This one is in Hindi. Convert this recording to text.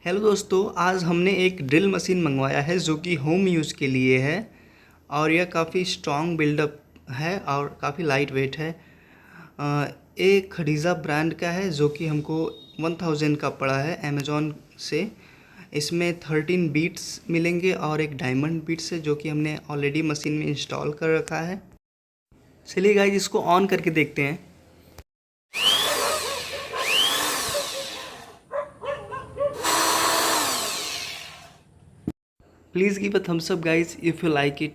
हेलो दोस्तों, आज हमने एक ड्रिल मशीन मंगवाया है जो कि होम यूज़ के लिए है और यह काफ़ी स्ट्रॉन्ग बिल्डअप है और काफ़ी लाइट वेट है। ये खड़ीज़ा ब्रांड का है जो कि हमको 1000 का पड़ा है अमेज़ॉन से। इसमें 13 बीट्स मिलेंगे और एक डायमंड बीट्स है जो कि हमने ऑलरेडी मशीन में इंस्टॉल कर रखा है। चलिए गाइस, इसको ऑन करके देखते हैं। Please give a thumbs up guys if you like it.